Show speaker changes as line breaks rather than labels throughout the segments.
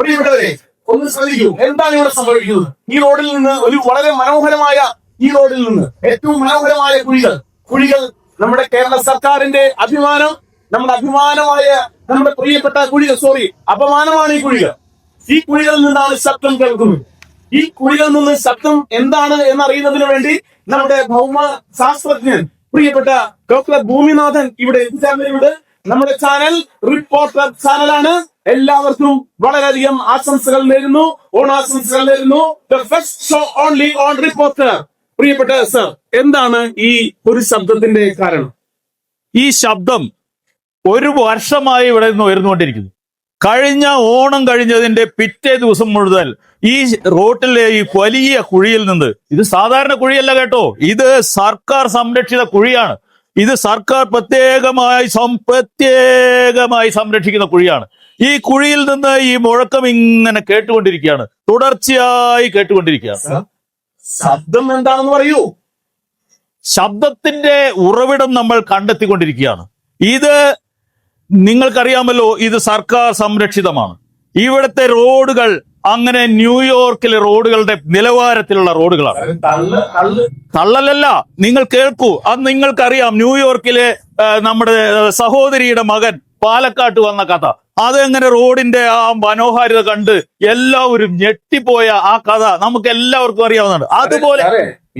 പ്രിയപ്പെട്ടവരെ ഒന്ന് ശ്രദ്ധിക്കൂ, എന്താണ് ഇവിടെ സംഭവിക്കുന്നത്? ഈ റോഡിൽ നിന്ന് ഏറ്റവും മനോഹരമായ കുഴികൾ നമ്മുടെ കേരള സർക്കാരിന്റെ അഭിമാനം, നമ്മുടെ അഭിമാനമായ നമ്മുടെ പ്രിയപ്പെട്ട അപമാനമാണ് ഈ കുഴികളിൽ നിന്നാണ് ശബ്ദം കേൾക്കുന്നത്. ഈ കുഴികളിൽ നിന്ന് ശബ്ദം എന്താണ് എന്നറിയുന്നതിന് വേണ്ടി നമ്മുടെ ഭൗമ ശാസ്ത്രജ്ഞൻ പ്രിയപ്പെട്ട ഡോക്ടർ ഭൂമിനാഥൻ ഇവിടെ എത്തിച്ചേർന്നിട്ടുണ്ട്. നമ്മുടെ ചാനൽ റിപ്പോർട്ടർ ചാനലാണ്. എല്ലാവർക്കും വളരെയധികം ആശംസകൾ നേരുന്നു, ഓണാശംസകൾ നേരുന്നു. The first show only on reporter. പ്രിയപ്പെട്ട സർ, എന്താണ് ഈ ഒരു ശബ്ദത്തിന്റെ കാരണം?
ഈ ശബ്ദം ഒരു വർഷമായി ഇവിടെ നിന്ന് ഉയർന്നുകൊണ്ടിരിക്കുന്നു. കഴിഞ്ഞ ഓണം കഴിഞ്ഞതിന്റെ പിറ്റേ ദിവസം മുതൽ ഈ റോട്ടിലെ ഈ വലിയ കുഴിയിൽ നിന്ന്, ഇത് സാധാരണ കുഴിയല്ല കേട്ടോ, ഇത് സർക്കാർ സംരക്ഷിത കുഴിയാണ്. ഇത് സർക്കാർ പ്രത്യേകമായി സംരക്ഷിക്കുന്ന കുഴിയാണ്. ഈ കുഴിയിൽ നിന്ന് ഈ മുഴക്കം ഇങ്ങനെ കേട്ടുകൊണ്ടിരിക്കുകയാണ്, തുടർച്ചയായി കേട്ടുകൊണ്ടിരിക്കുകയാണ്.
ശബ്ദം എന്താണെന്ന് പറയൂ.
ശബ്ദത്തിന്റെ ഉറവിടം നമ്മൾ കണ്ടെത്തിക്കൊണ്ടിരിക്കുകയാണ്. ഇത് നിങ്ങൾക്കറിയാമല്ലോ, ഇത് സർക്കാർ സംരക്ഷിതമാണ്. ഇവിടുത്തെ റോഡുകൾ അങ്ങനെ ന്യൂയോർക്കിലെ റോഡുകളുടെ നിലവാരത്തിലുള്ള റോഡുകളാണ്. തള്ളലല്ല, നിങ്ങൾ കേൾക്കൂ. അത് നിങ്ങൾക്കറിയാം, ന്യൂയോർക്കിലെ നമ്മുടെ സഹോദരിയുടെ മകൻ പാലക്കാട്ട് വന്ന കഥ. അതെങ്ങനെ റോഡിന്റെ ആ മനോഹാരിത കണ്ട് എല്ലാവരും ഞെട്ടിപ്പോയ ആ കഥ നമുക്ക് എല്ലാവർക്കും അറിയാവുന്നതാണ്. അതുപോലെ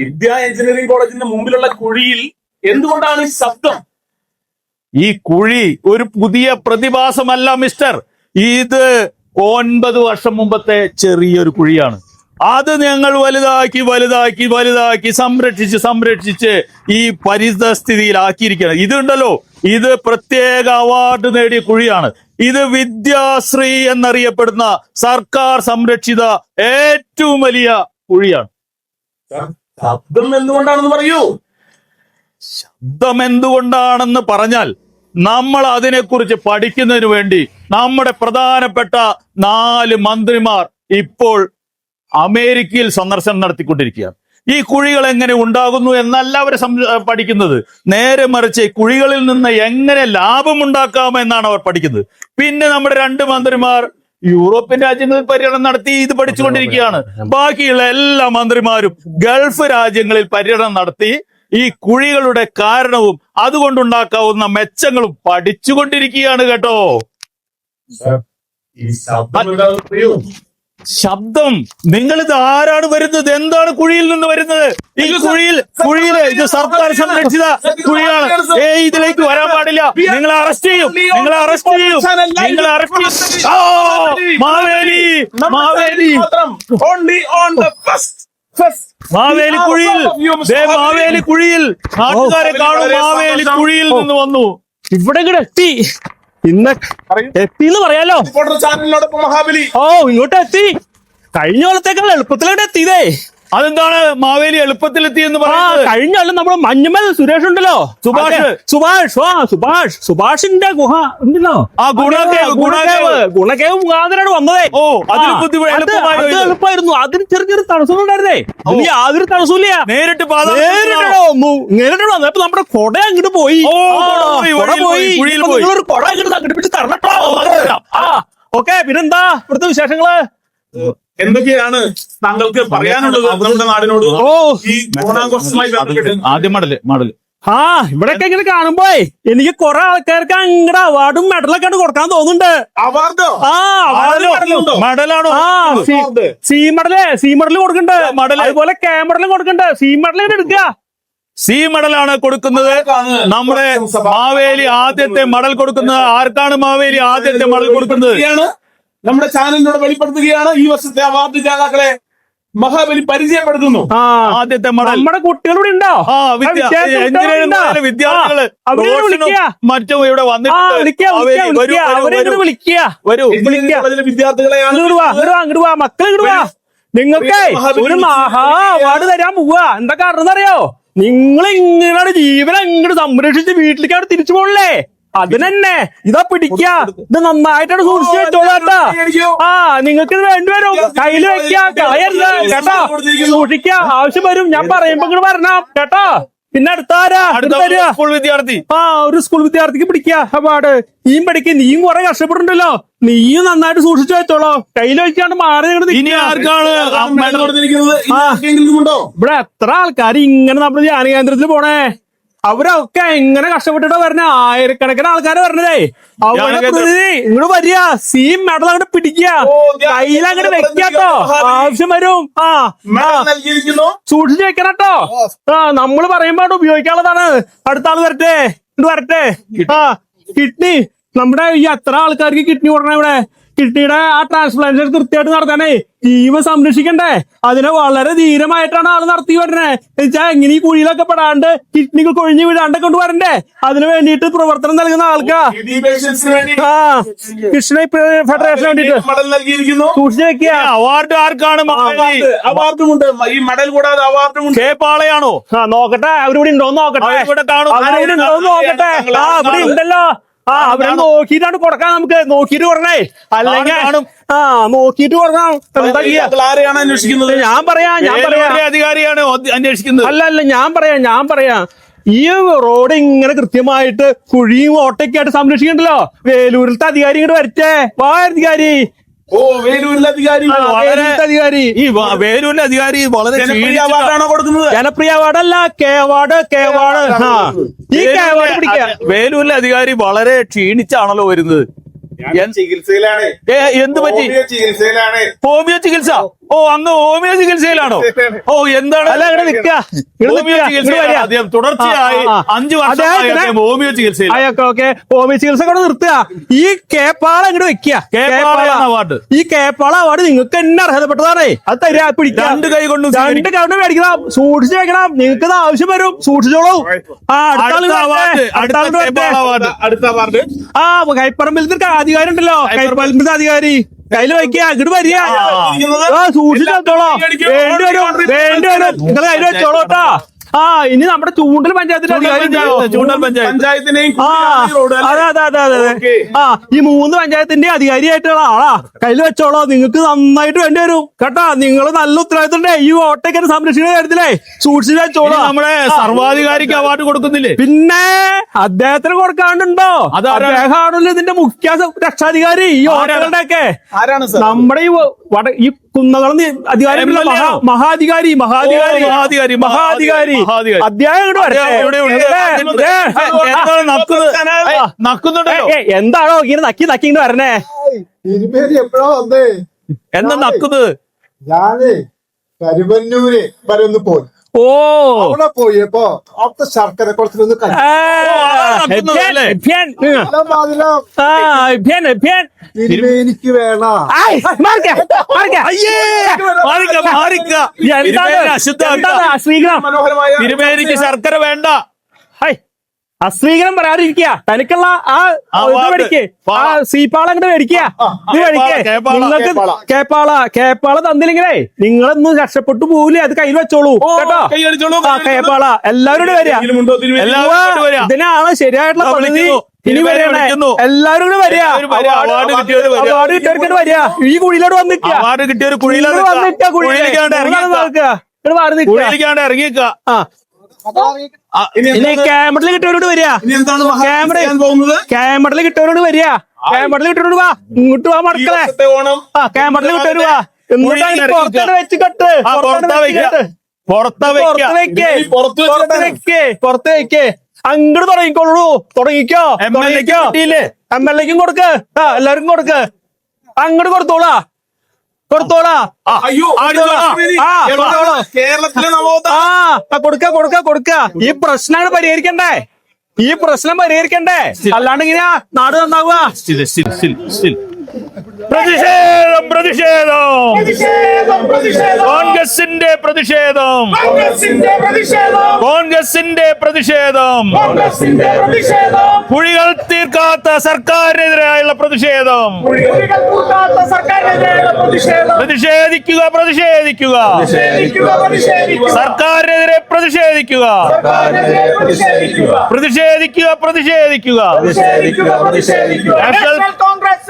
വിദ്യാ എഞ്ചിനീയറിംഗ് കോളേജിന്റെ മുമ്പിലുള്ള കുഴിയിൽ എന്തുകൊണ്ടാണ് ഈ ശബ്ദം?
ഈ കുഴി ഒരു പുതിയ പ്രതിഭാസമല്ല മിസ്റ്റർ. ഇത് 9 വർഷം മുമ്പത്തെ ചെറിയൊരു കുഴിയാണ്. അത് ഞങ്ങൾ വലുതാക്കി സംരക്ഷിച്ച് ഈ പരിസ്ഥിതിയിലാക്കിയിരിക്കുകയാണ്. ഇതുണ്ടല്ലോ, ഇത് പ്രത്യേക അവാർഡ് നേടിയ കുഴിയാണ്. ഇത് വിദ്യാശ്രീ എന്നറിയപ്പെടുന്ന സർക്കാർ സംരക്ഷിത ഏറ്റവും വലിയ കുഴിയാണ്.
ശബ്ദം എന്തുകൊണ്ടാണെന്ന് പറയൂ.
ശബ്ദം എന്തുകൊണ്ടാണെന്ന് പറഞ്ഞാൽ, നമ്മൾ അതിനെക്കുറിച്ച് പഠിക്കുന്നതിന് വേണ്ടി നമ്മുടെ പ്രധാനപ്പെട്ട 4 മന്ത്രിമാർ ഇപ്പോൾ അമേരിക്കയിൽ സന്ദർശനം നടത്തിക്കൊണ്ടിരിക്കുകയാണ്. ഈ കുഴികൾ എങ്ങനെ ഉണ്ടാകുന്നു എന്നല്ല അവർ പഠിക്കുന്നത്, നേരെ മറിച്ച് കുഴികളിൽ നിന്ന് എങ്ങനെ ലാഭം ഉണ്ടാക്കാം എന്നാണ് അവർ പഠിക്കുന്നത്. പിന്നെ നമ്മുടെ 2 മന്ത്രിമാർ യൂറോപ്യൻ രാജ്യങ്ങളിൽ പര്യടനം നടത്തി ഇത് പഠിച്ചുകൊണ്ടിരിക്കുകയാണ്. ബാക്കിയുള്ള എല്ലാ മന്ത്രിമാരും ഗൾഫ് രാജ്യങ്ങളിൽ പര്യടനം നടത്തി ഈ കുഴികളുടെ കാരണവും അതുകൊണ്ടുണ്ടാക്കാവുന്ന മെച്ചങ്ങളും പഠിച്ചുകൊണ്ടിരിക്കുകയാണ് കേട്ടോ. ശബ്ദം, നിങ്ങളിത് ആരാണ് വരുന്നത്? എന്താണ് കുഴിയിൽ നിന്ന് വരുന്നത്? ഈ കുഴിയിൽ ഇത് സർക്കാർ സംരക്ഷിത കുഴിയാണ്. ഇതിലേക്ക് വരാൻ പാടില്ല. നിങ്ങളെ അറസ്റ്റ് ചെയ്യും. മാവേലി നാട്ടുകാരെ കാണും. മാവേലി കുഴിയിൽ നിന്ന് വന്നു,
ഇവിടെ എത്തി. എത്തിന്ന് പറയാലോ.
മഹാബലി
ഇങ്ങോട്ട് എത്തി. കഴിഞ്ഞ കൊല്ലത്തേക്കാൾ എളുപ്പത്തിലോട്ട് എത്തിയതേ.
അതെന്താണ് മാവേലി എളുപ്പത്തിലെത്തി എന്ന് പറയുന്നത്?
കഴിഞ്ഞ കൊല്ലം നമ്മുടെ മഞ്ഞുമൽ സുരേഷ് ഉണ്ടല്ലോ, സുഭാഷിന്റെ ഗുഹ ഉണ്ടല്ലോ,
ആ
ഗുണകേവ് മുഖാന്തരാണ് വന്നതേ. എളുപ്പമായിരുന്നു. അതിന് ചെറിയൊരു തടസ്സം ഉണ്ടായിരുന്നേ. യാതൊരു തടസ്സമില്ല.
നേരിട്ട്
അപ്പൊ നമ്മുടെ കൊട അങ്ങോട്ട് പോയി. നിങ്ങളൊരു കൊട അങ്ങോട്ട് സംഘടിപ്പിച്ച് തരണട്ടോ. ഓക്കെ, പിന്നെന്താ ഇവിടുത്തെ വിശേഷങ്ങള്?
എന്തൊക്കെയാണ് താങ്കൾക്ക് പറയാനുള്ളത് നമ്മുടെ നാടിനോട്? ഈ ഓണാഘോഷവുമായി
ആദ്യം മടല്
ഇവിടെയൊക്കെ ഇങ്ങനെ കാണുമ്പോ എനിക്ക് കുറെ ആൾക്കാർക്ക് അങ്ങടെ അവാർഡും മെഡലൊക്കെ കൊടുക്കാൻ തോന്നുന്നുണ്ട്.
അവാർഡോ?
മെഡലാണോ?
സി മെഡല് കൊടുക്കുന്നുണ്ട്. അതുപോലെ കെ മെഡലും കൊടുക്കുന്നുണ്ട്. സി മെഡൽ എടുക്കുക.
സി മെഡലാണ് കൊടുക്കുന്നത്. നമ്മുടെ മാവേലി ആദ്യത്തെ മെഡൽ കൊടുക്കുന്നത് ആർക്കാണ്? മാവേലി ആദ്യത്തെ മെഡൽ കൊടുക്കുന്നത്
നമ്മുടെ ചാനലിനോട് വെളിപ്പെടുത്തുകയാണ്. ഈ വർഷത്തെ അവാർഡ് ജേതാക്കളെ മഹാബലി പരിചയപ്പെടുത്തുന്നു.
ആദ്യത്തെ മെഡൽ
നമ്മുടെ കുട്ടികളിവിടെ ഉണ്ടോ?
വിദ്യാർത്ഥികള് മറ്റും ഇവിടെ
വിദ്യാർത്ഥികളെയാണ്.
മക്കളിടുവാ. നിങ്ങൾക്ക് ഒരു മഹാ അവാർഡ് തരാൻ പോവാ. എന്താ കാരണം എന്നറിയോ? നിങ്ങൾ ഇങ്ങനെ ജീവൻ അങ്ങോട്ട് സംരക്ഷിച്ച് വീട്ടിലേക്ക് അവിടെ തിരിച്ചു പോകണല്ലേ? അതിനെന്നെ ഇതാ പിടിക്ക. ഇത് നന്നായിട്ടാണ് സൂക്ഷിച്ചു വെച്ചോളാട്ടാ. നിങ്ങൾക്ക് ഇത് വേണ്ടിവരും. കയ്യിൽ വെക്ക, കളയരുത് കേട്ടോ. സൂക്ഷിക്ക, ആവശ്യം വരും. ഞാൻ പറയുമ്പോ ഇങ്ങോട്ട് വരണം കേട്ടോ. പിന്നെ അടുത്താരാ
അടുത്ത സ്കൂൾ വിദ്യാർത്ഥി.
ആ ഒരു സ്കൂൾ വിദ്യാർത്ഥിക്ക് പിടിക്കുക അവാർഡ്. നീയും പഠിക്കുക, നീയും കുറെ കഷ്ടപ്പെട്ടുണ്ടല്ലോ, നീയും നന്നായിട്ട് സൂക്ഷിച്ചു വെച്ചോളോ. കയ്യിൽ വെച്ചാണ്ട് മാറി
ഇനി ആർക്കാണ്
മെഡൽ കൊടുത്തിരിക്കുന്നത്? ഇനി ആർക്കെങ്കിലും ഉണ്ടോ?
ഇവിടെ എത്ര ആൾക്കാർ ഇങ്ങനെ നമ്മുടെ ധ്യാന കേന്ദ്രത്തിൽ പോണേ? അവരൊക്കെ എങ്ങനെ കഷ്ടപ്പെട്ടിട്ടോ വരണേ? ആയിരക്കണക്കിന് ആൾക്കാര് വരണതേ. അവിടെ പ്രതിനിധി ഇങ്ങോട്ട് വരിക, സീ മെഡൽ അങ്ങോട്ട് പിടിക്കുക, കയ്യിൽ അങ്ങോട്ട് വെക്കാട്ടോ. ആവശ്യം വരും.
മെഡൽ നൽകിയിരിക്കുന്നു.
സൂക്ഷിച്ചു വെക്കണം കേട്ടോ. നമ്മള് പറയുമ്പോ ഉപയോഗിക്കാനുള്ളതാണ്. അടുത്ത ആള് വരട്ടെ, ഇത് വരട്ടെ. കിഡ്നി, നമ്മുടെ ഈ എത്ര ആൾക്കാർക്ക് കിഡ്നി കൊടുക്കണേ ഇവിടെ? കിഡ്നിയുടെ ആ ട്രാൻസ്പ്ലാന്റേഷൻ കൃത്യമായിട്ട് നടത്താനേ ജീവൻ സംരക്ഷിക്കണ്ടേ? അതിനെ വളരെ ധീരമായിട്ടാണ് ആള് നടത്തി വരുന്നത്. എന്നുവെച്ചാൽ എങ്ങനെ ഈ കുഴിയിലൊക്കെ പെടാണ്ട് കിഡ്നികൾ കൊഴിഞ്ഞു വീഴാണ്ട് കൊണ്ടുവരണ്ടേ? അതിന് വേണ്ടിയിട്ട് പ്രവർത്തനം നൽകുന്ന ആൾക്കാ. കൃഷ്ണ ഫെഡറേഷന് വേണ്ടിട്ട്
മെഡൽ നൽകിയിരിക്കുന്നു.
സൂക്ഷിച്ചു വെക്കുക.
അവാർഡ് ആർക്കാണ്?
അവാർഡുമുണ്ട്. ഈ മെഡൽ കൂടാതെ അവാർഡുമുണ്ട്.
കേപ്പാളയാണോ?
നോക്കട്ടെ, അവരിവിടെ ഉണ്ടോന്ന് നോക്കട്ടെ.
ഇവിടെ കാണും.
അവരിവിടെ ഉണ്ടോന്ന് നോക്കട്ടെ. ഇവിടെ ഉണ്ടല്ലോ. അവരെ നോക്കിയിട്ടാണ് കൊടുക്കാൻ. നമുക്ക് നോക്കിയിട്ട് കൊടുക്കണേ, അല്ലെങ്കിൽ നോക്കിയിട്ട് കൊടുക്കണം. എന്താ ചെയ്യാ?
ആരെയാണ് അന്വേഷിക്കുന്നത്?
ഞാൻ പറയാം
അധികാരിയാണ് അന്വേഷിക്കുന്നത്.
അല്ല ഞാൻ പറയാം ഈ റോഡ് ഇങ്ങനെ കൃത്യമായിട്ട് കുഴിയും ഓട്ടയൊക്കെ ആയിട്ട് സംരക്ഷിക്കണ്ടല്ലോ. വേലൂരിലത്തെ അധികാരി ഇങ്ങോട്ട് വരട്ടെ. വാ അധികാരി.
വേലൂരിലെ അധികാരി.
അധികാരി
ഈ വേലൂരിലെ അധികാരി വളരെ
അവാർഡാണോ കൊടുക്കുന്നത്?
ജനപ്രിയ അവാർഡല്ല, കെ അവാർഡ്. ഈ കെ അവാർഡ് പിടിക്കുക.
വേലൂരിലെ അധികാരി വളരെ ക്ഷീണിച്ചാണല്ലോ വരുന്നത്.
ചികിത്സയിലാണ്.
എന്ത് പറ്റി?
ചികിത്സയിലാണ്.
ഹോമിയോ ചികിത്സ? അങ്ങ് ഹോമിയോ ചികിത്സയിലാണോ? എന്താണ് ഹോമിയോ ചികിത്സ? അദ്ദേഹം തുടർച്ചയായി 5 വർഷമായി ഹോമിയോ ചികിത്സയിൽ.
ഹോമിയോ ചികിത്സ കൂടെ നിർത്തുക. ഈ കേപ്പാള അങ്ങോട്ട് വെക്കുക.
അവാർഡ്,
ഈ കേപ്പാള അവാർഡ് നിങ്ങൾക്ക് തന്നെ അർഹതപ്പെട്ടതാണേ. അത് തരാ, പിടിക്കുക.
2 കൈ കൊണ്ട്
മേടിക്കണം. സൂക്ഷിച്ചു വെക്കണം. നിങ്ങൾക്ക് ഇത് ആവശ്യം വരും. സൂക്ഷിച്ചോളൂ.
അടുത്ത അവാർഡ്
കൈപ്പറമ്പിലത്തെ അധികാരി ഉണ്ടല്ലോ, കൈപ്പറമ്പിലത്തെ അധികാരി കയ്യിൽ വയ്ക്കുക. അങ്ങോട്ട് വരിക. സൂക്ഷിച്ചു വെച്ചോളോ. വേണ്ടി വരും. നിങ്ങൾ കയ്യിൽ വെച്ചോളൂ കേട്ടോ. ഇനി നമ്മുടെ ചൂണ്ടൽ പഞ്ചായത്തിന്റെ അധികാരി
പഞ്ചായത്തിനെയും
അതെ. ഈ 3 പഞ്ചായത്തിന്റെ അധികാരിയായിട്ടുള്ള ആളാ. കയ്യിൽ വെച്ചോളോ. നിങ്ങൾക്ക് നന്നായിട്ട് വേണ്ടി വരും കേട്ടാ. നിങ്ങൾ നല്ല ഉത്തരവാദിത്തം. ഈ ഓട്ടയ്ക്ക് സംരക്ഷിക്കുന്ന കാര്യത്തിലേ സൂക്ഷിച്ചു വെച്ചോളൂ.
നമ്മുടെ സർവാധികാരിക്ക് അവാർഡ് കൊടുക്കുന്നില്ലേ?
പിന്നെ അദ്ദേഹത്തിന് കൊടുക്കാണ്ടുണ്ടോ? അദ്ദേഹമാണല്ലോ ഇതിന്റെ മുഖ്യ രക്ഷാധികാരി ഈ ഓട്ടകളുടെ ഒക്കെ. നമ്മുടെ ഈ കുന്നകളും അധികാരി മഹാധികാരി അധ്യായം എന്താണോ ഇങ്ങനെ നക്കി വരണേ?
എപ്പോഴാ വന്നേ?
എന്താ നക്കുന്നത്?
ഞാനേ കരുവന്നൂര് വരെ ഒന്ന് പോയി. അവിടെ പോയപ്പോ അവിടുത്തെ ശർക്കര കുളത്തിലൊന്ന് എനിക്ക് വേണം.
തിരുമേനിക്ക് ശർക്കര വേണ്ട.
അശ്രീകരം പറയാതിരിക്കുക. തനിക്കുള്ള സീപ്പാള അങ്ങോട്ട് മേടിക്കുക. നിങ്ങൾക്ക് കേപ്പാള തന്നില്ലെങ്കിലേ നിങ്ങളൊന്നും രക്ഷപ്പെട്ടു പോവില്ലേ. അത് കയ്യിൽ വെച്ചോളൂ കേട്ടോ. കേപ്പാള എല്ലാവരും വരിക. ഇതിനാണ് ശരിയായിട്ടുള്ള പദ്ധതി. ഇനി വരണേ എല്ലാവരും കൂടെ വരിക. അവാർഡ് കിട്ടിയവർക്ക് വരിക. ഈ കുഴിയിലോട്ട് വന്നിക്കുക.
അവാർഡ് കിട്ടിയ കുഴിയിലോട്ട് ഇറങ്ങിക്ക.
ക്യാമറയിൽ കിട്ടിയവരോട് വരിക. ക്യാമറയിൽ കിട്ടിയവരോട് വരിക. ക്യാമറയിൽ കിട്ടിയവരോട് വാ. ഇങ്ങോട്ട് വാ മക്കളെ. ക്യാമറയിൽ കിട്ടിയവര് വാ. പുറത്തോട്ട് വെച്ച് കെട്ട്. പുറത്ത് വെക്കേ. അങ്ങോട്ട് തുടങ്ങിക്കോ. MLA-ക്കും കൊടുക്ക്. എല്ലാവർക്കും കൊടുക്ക്. അങ്ങോട്ട് കൊടുത്തോളാ.
കേരളത്തിലെ
കൊടുക്ക. ഈ പ്രശ്നമാണ് പരിഹരിക്കണ്ടേ. അല്ലാണ്ട് ഇങ്ങനെയാ നാട് നന്നാവുക.
കോൺഗ്രസിന്റെ പ്രതിഷേധം. കുഴികൾ തീർക്കാത്ത സർക്കാരിനെതിരായുള്ള പ്രതിഷേധം. പ്രതിഷേധിക്കുക. സർക്കാരിനെതിരെ പ്രതിഷേധിക്കുക. നാഷണൽ കോൺഗ്രസ്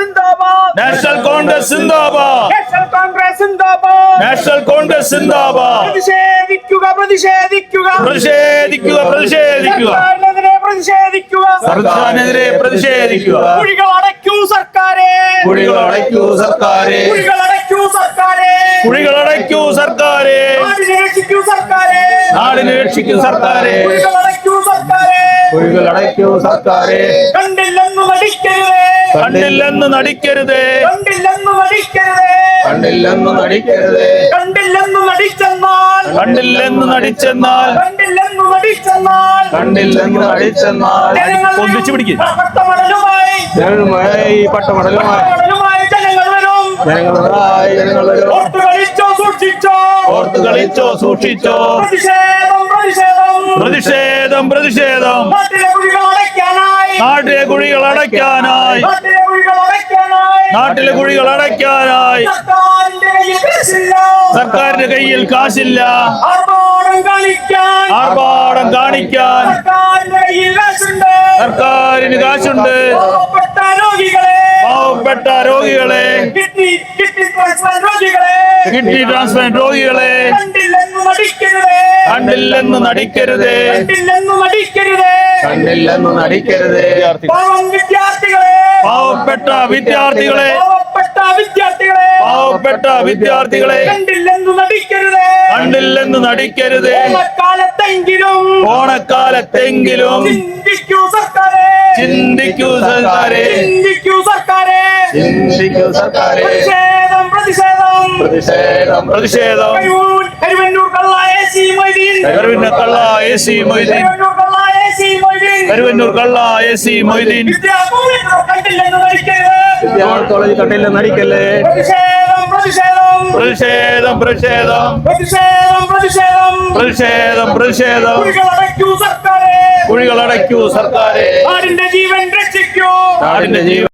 സിന്ദാബാദ്.
കോൺഗ്രസ് സിന്ദാബാദ്.
നാഷണൽ കോൺഗ്രസ് സിന്ദാബാദ്.
പ്രതിഷേധിക്കുക പ്രതിഷേധിക്കുക
പ്രതിഷേധിക്കുക പ്രതിഷേധിക്കുക
സർക്കാരിനെതിരെ പ്രതിഷേധിക്കുക.
സർക്കാരിനെതിരെ പ്രതിഷേധിക്കുക.
കുഴികൾ അടയ്ക്കൂ സർക്കാരെ.
കുഴികൾ അടയ്ക്കൂ സർക്കാരെ.
കുഴികൾ അടയ്ക്കൂ സർക്കാരെ.
കുഴികൾ അടയ്ക്കൂ സർക്കാരെ.
നാടിനെ രക്ഷിക്കൂ സർക്കാരെ.
നാടിനെ രക്ഷിക്കൂ സർക്കാരെ.
കുഴികൾ അടയ്ക്കൂ സർക്കാരെ.
കുഴികൾ അടയ്ക്കൂ സർക്കാരെ.
കണ്ടില്ലെന്ന് നടിക്കരുതേ.
കണ്ടില്ലെന്ന് നടിക്കരുതേ.
കണ്ടില്ലെന്ന് നടിക്കരുതേ.
കണ്ടില്ലെന്ന് നടിക്കരുതേ.
കണ്ടില്ലെന്ന് നടിച്ചെന്നാൽ.
കണ്ടില്ലെന്ന് നടിച്ചെന്നാൽ.
കണ്ടില്ലെന്ന് നടിച്ചെന്നാൽ.
കണ്ടില്ലെന്ന് നടിച്ചെന്നാൽ. ഒന്നിച്ചു പിടിക്കും.
പട്ടമടലുമായി
ജനങ്ങളുമായി പട്ടമടലുമായി
പട്ടമടലുമായി ജനങ്ങൾ വരും.
ജനങ്ങളുമായി ജനങ്ങൾ വരും.
ഓർത്ത് കളിച്ചോ സൂക്ഷിച്ചോ.
ഓർത്ത് കളിച്ചോ സൂക്ഷിച്ചോ.
പ്രതിഷേധം പ്രതിഷേധം.
പ്രതിഷേധം പ്രതിഷേധം.
നാട്ടിലെ കുഴികൾ അടയ്ക്കാനായി.
നാട്ടിലെ കുഴികൾ അടയ്ക്കാനായി.
നാട്ടിലെ കുഴികൾ അടയ്ക്കാനായി.
നാട്ടിലെ കുഴികൾ അടയ്ക്കാനായി.
സർക്കാരിന്റെ കയ്യിൽ കാശില്ല.
സർക്കാരിന്റെ കയ്യിൽ കാശില്ല.
ആർഭാടം കാണിക്കാൻ.
ആർഭാടം കാണിക്കാൻ
സർക്കാരിന്റെ കയ്യിൽ കാശുണ്ട്.
സർക്കാരിന് കാശുണ്ട്.
പാവപ്പെട്ട രോഗികളെ.
പാവപ്പെട്ട രോഗികളെ.
കിഡ്നി ട്രാൻസ്പ്ലാന്റ് രോഗികളെ.
കിഡ്നി ട്രാൻസ്പ്ലാന്റ് രോഗികളെ.
കണ്ടില്ലെന്ന് നടിക്കരുതേ.
കണ്ടില്ലെന്ന് നടിക്കരുതേ.
കണ്ടില്ലെന്ന് നടിക്കരുതേ.
കണ്ടില്ലെന്ന് നടിക്കരുതേ.
പാവം വിദ്യാർത്ഥികളെ.
പാവപ്പെട്ട വിദ്യാർത്ഥികളെ.
പാവപ്പെട്ട വിദ്യാർത്ഥികളെ.
പാവപ്പെട്ട വിദ്യാർത്ഥികളെ.
കണ്ടില്ലെന്ന് നടിക്കരുതേ.
കണ്ടില്ലെന്ന് നടിക്കരുതേ.
ഓണക്കാലത്തെങ്കിലും.
ഓണക്കാലത്തെങ്കിലും
ചിന്തിക്കൂ സർക്കാരെ.
ചിന്തിക്കൂ സർക്കാരെ.
ചിന്തിക്കൂ സർക്കാരെ.
ചിന്തിക്കൂ സർക്കാരെ.
പ്രതിഷേധം പ്രതിഷേധം.
പ്രതിഷേധം പ്രതിഷേധം.
കരുവന്നൂർ കള്ള AC മൊയ്തീൻ.
കരുവന്നൂർ കള്ള AC മൊയ്തീൻ.
കരുവന്നൂർ കള്ള AC മൊയ്തീൻ.
കരുവന്നൂർ കള്ള AC മൊയ്തീൻ.
കണ്ടില്ലെന്ന് നടിക്കരുത്.
കോളേജ് കണ്ടില്ലെന്ന് നടിക്കല്ലേ.
പ്രതിഷേധം പ്രതിഷേധം.
പ്രതിഷേധം പ്രതിഷേധം.
പ്രതിഷേധം പ്രതിഷേധം.
പ്രതിഷേധം പ്രതിഷേധം.
കുഴികൾ അടയ്ക്കൂ സർക്കാരെ.
കുഴികൾ അടയ്ക്കൂ സർക്കാരെ.
നാടിന്റെ ജീവൻ രക്ഷിക്കൂ.
നാടിന്റെ ജീവൻ